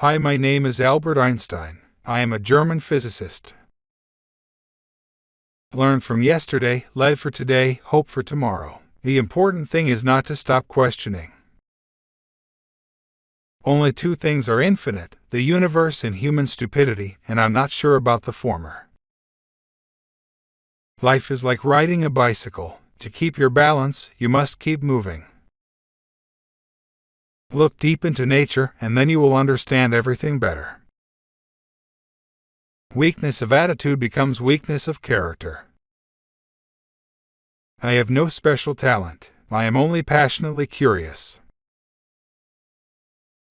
Hi, my name is Albert Einstein. I am a German physicist. Learn from yesterday, live for today, hope for tomorrow. The important thing is not to stop questioning. Only two things are infinite, the universe and human stupidity, and I'm not sure about the former. Life is like riding a bicycle. To keep your balance, you must keep moving. Look deep into nature, and then you will understand everything better. Weakness of attitude becomes weakness of character. I have no special talent. I am only passionately curious.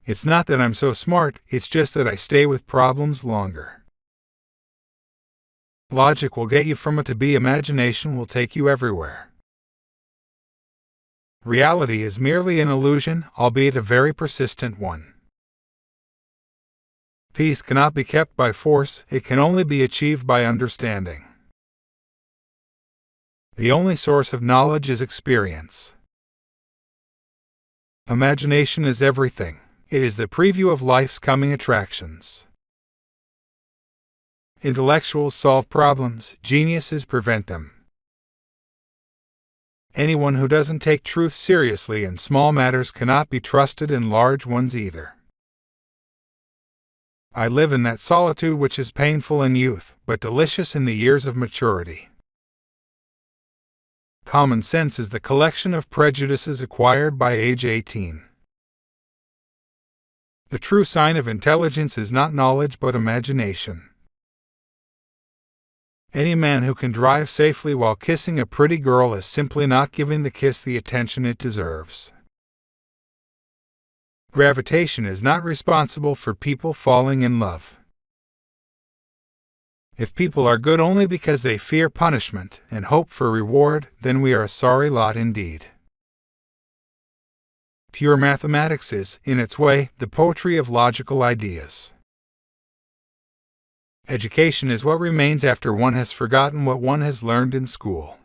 It's not that I'm so smart, it's just that I stay with problems longer. Logic will get you from A to B, imagination will take you everywhere. Reality is merely an illusion, albeit a very persistent one. Peace cannot be kept by force, it can only be achieved by understanding. The only source of knowledge is experience. Imagination is everything. It is the preview of life's coming attractions. Intellectuals solve problems, geniuses prevent them. Anyone who doesn't take truth seriously in small matters cannot be trusted in large ones either. I live in that solitude which is painful in youth, but delicious in the years of maturity. Common sense is the collection of prejudices acquired by age 18. The true sign of intelligence is not knowledge but imagination. Any man who can drive safely while kissing a pretty girl is simply not giving the kiss the attention it deserves. Gravitation is not responsible for people falling in love. If people are good only because they fear punishment and hope for reward, then we are a sorry lot indeed. Pure mathematics is, in its way, the poetry of logical ideas. Education is what remains after one has forgotten what one has learned in school.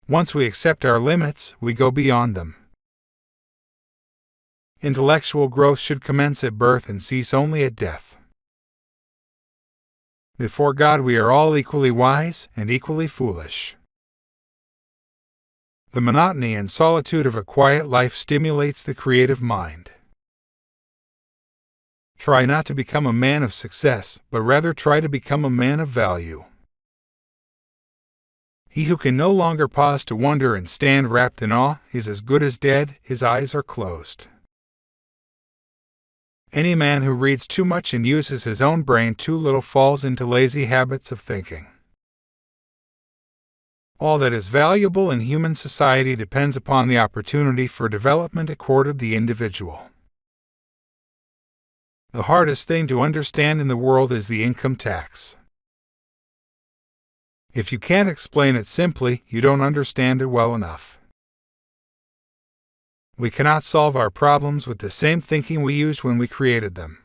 Once we accept our limits, we go beyond them. Intellectual growth should commence at birth and cease only at death. Before God we are all equally wise and equally foolish. The monotony and solitude of a quiet life stimulates the creative mind. Try not to become a man of success, but rather try to become a man of value. He who can no longer pause to wonder and stand wrapped in awe is as good as dead, his eyes are closed. Any man who reads too much and uses his own brain too little falls into lazy habits of thinking. All that is valuable in human society depends upon the opportunity for development accorded the individual. The hardest thing to understand in the world is the income tax. If you can't explain it simply, you don't understand it well enough. We cannot solve our problems with the same thinking we used when we created them.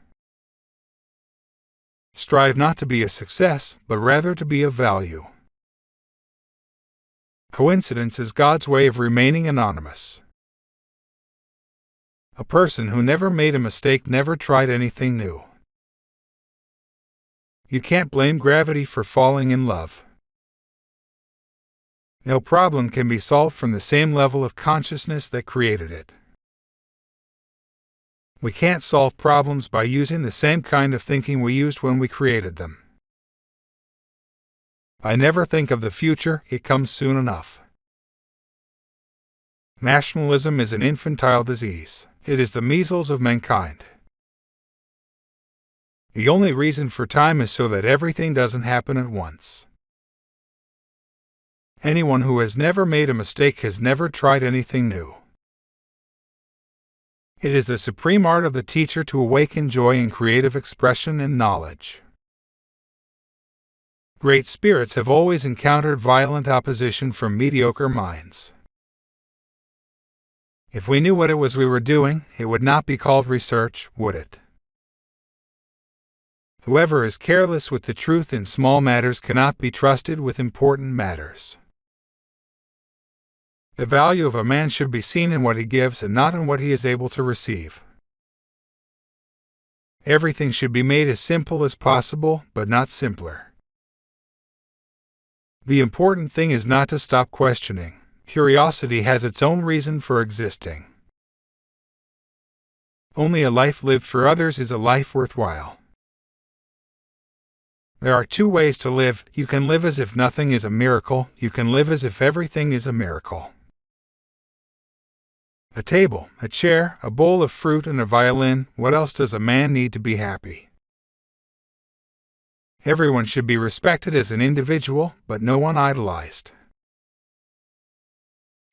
Strive not to be a success, but rather to be of value. Coincidence is God's way of remaining anonymous. A person who never made a mistake never tried anything new. You can't blame gravity for falling in love. No problem can be solved from the same level of consciousness that created it. We can't solve problems by using the same kind of thinking we used when we created them. I never think of the future, it comes soon enough. Nationalism is an infantile disease. It is the measles of mankind. The only reason for time is so that everything doesn't happen at once. Anyone who has never made a mistake has never tried anything new. It is the supreme art of the teacher to awaken joy in creative expression and knowledge. Great spirits have always encountered violent opposition from mediocre minds. If we knew what it was we were doing, it would not be called research, would it? Whoever is careless with the truth in small matters cannot be trusted with important matters. The value of a man should be seen in what he gives and not in what he is able to receive. Everything should be made as simple as possible, but not simpler. The important thing is not to stop questioning. Curiosity has its own reason for existing. Only a life lived for others is a life worthwhile. There are two ways to live. You can live as if nothing is a miracle. You can live as if everything is a miracle. A table, a chair, a bowl of fruit, and a violin. What else does a man need to be happy? Everyone should be respected as an individual, but no one idolized.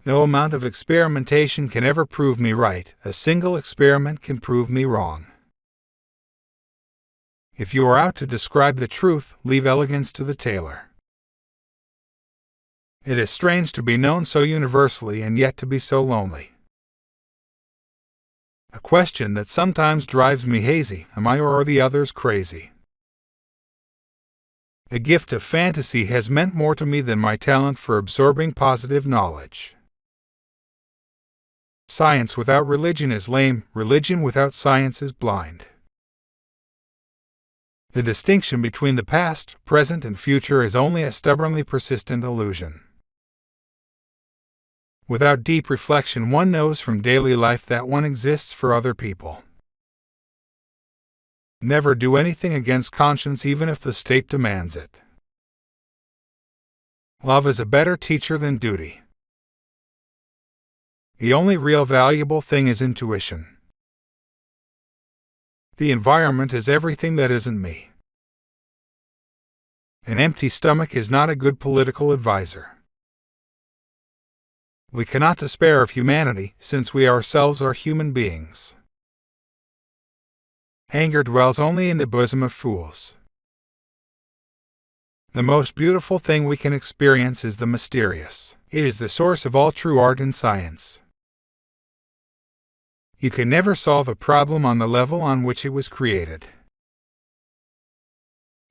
No amount of experimentation can ever prove me right. A single experiment can prove me wrong. If you are out to describe the truth, leave elegance to the tailor. It is strange to be known so universally and yet to be so lonely. A question that sometimes drives me hazy: am I or are the others crazy? The gift of fantasy has meant more to me than my talent for absorbing positive knowledge. Science without religion is lame. Religion without science is blind. The distinction between the past, present, and future is only a stubbornly persistent illusion. Without deep reflection, one knows from daily life that one exists for other people. Never do anything against conscience, even if the state demands it. Love is a better teacher than duty. The only real valuable thing is intuition. The environment is everything that isn't me. An empty stomach is not a good political advisor. We cannot despair of humanity, since we ourselves are human beings. Anger dwells only in the bosom of fools. The most beautiful thing we can experience is the mysterious. It is the source of all true art and science. You can never solve a problem on the level on which it was created.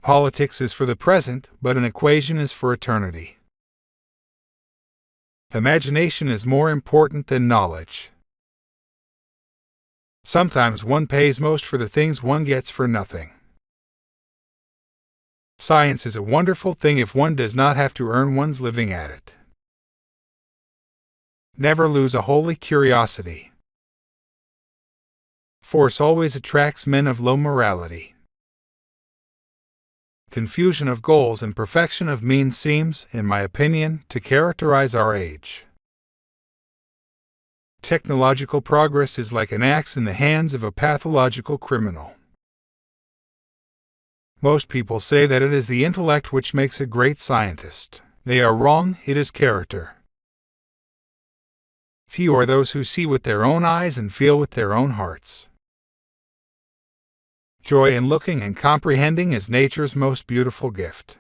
Politics is for the present, but an equation is for eternity. Imagination is more important than knowledge. Sometimes one pays most for the things one gets for nothing. Science is a wonderful thing if one does not have to earn one's living at it. Never lose a holy curiosity. Force always attracts men of low morality. Confusion of goals and perfection of means seems, in my opinion, to characterize our age. Technological progress is like an axe in the hands of a pathological criminal. Most people say that it is the intellect which makes a great scientist. They are wrong. It is character. Few are those who see with their own eyes and feel with their own hearts. Joy in looking and comprehending is nature's most beautiful gift.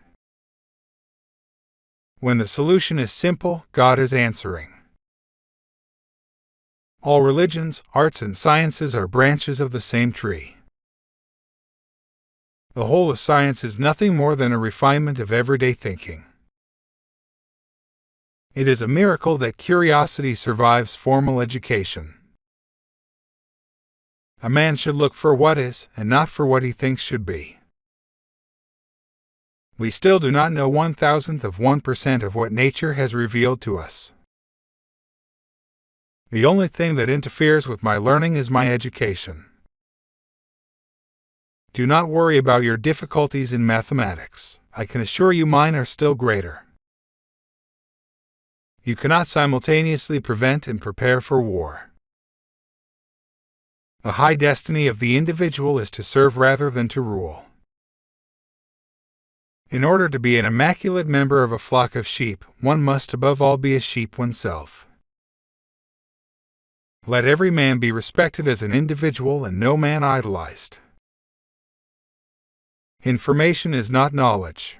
When the solution is simple, God is answering. All religions, arts, and sciences are branches of the same tree. The whole of science is nothing more than a refinement of everyday thinking. It is a miracle that curiosity survives formal education. A man should look for what is, and not for what he thinks should be. We still do not know 1,000% of what nature has revealed to us. The only thing that interferes with my learning is my education. Do not worry about your difficulties in mathematics. I can assure you mine are still greater. You cannot simultaneously prevent and prepare for war. The high destiny of the individual is to serve rather than to rule. In order to be an immaculate member of a flock of sheep, one must above all be a sheep oneself. Let every man be respected as an individual and no man idolized. Information is not knowledge.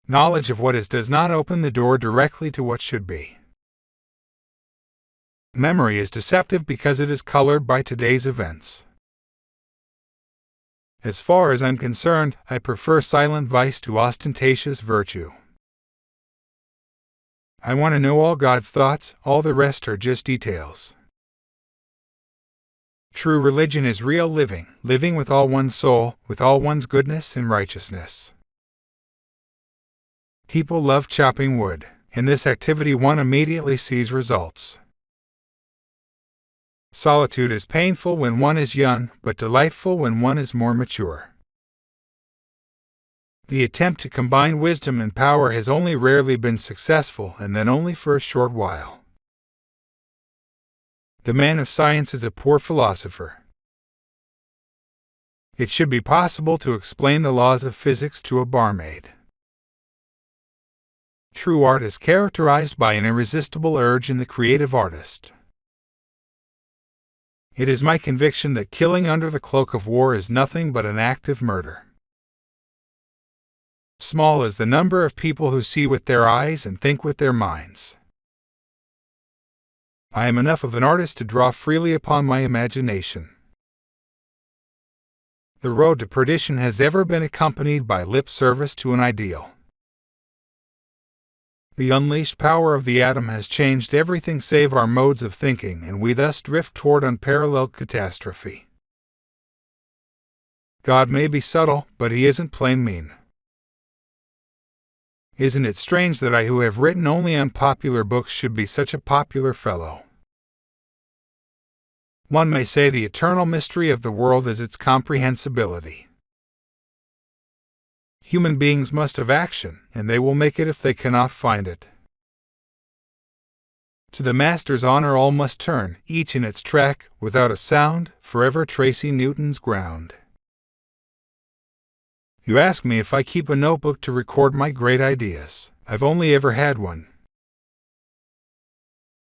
Knowledge of what is does not open the door directly to what should be. Memory is deceptive because it is colored by today's events. As far as I'm concerned, I prefer silent vice to ostentatious virtue. I want to know all God's thoughts, all the rest are just details. True religion is real living, living with all one's soul, with all one's goodness and righteousness. People love chopping wood. In this activity one immediately sees results. Solitude is painful when one is young, but delightful when one is more mature. The attempt to combine wisdom and power has only rarely been successful, and then only for a short while. The man of science is a poor philosopher. It should be possible to explain the laws of physics to a barmaid. True art is characterized by an irresistible urge in the creative artist. It is my conviction that killing under the cloak of war is nothing but an act of murder. Small is the number of people who see with their eyes and think with their minds. I am enough of an artist to draw freely upon my imagination. The road to perdition has ever been accompanied by lip service to an ideal. The unleashed power of the atom has changed everything save our modes of thinking, and we thus drift toward unparalleled catastrophe. God may be subtle, but he isn't plain mean. Isn't it strange that I, who have written only unpopular books, should be such a popular fellow? One may say the eternal mystery of the world is its comprehensibility. Human beings must have action, and they will make it if they cannot find it. To the master's honor all must turn, each in its track, without a sound, forever tracing Newton's ground. You ask me if I keep a notebook to record my great ideas. I've only ever had one.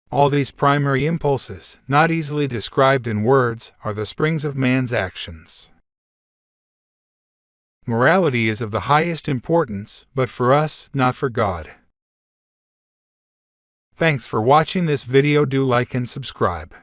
All these primary impulses, not easily described in words, are the springs of man's actions. Morality is of the highest importance, but for us, not for God. Thanks for watching this video. Do like and subscribe.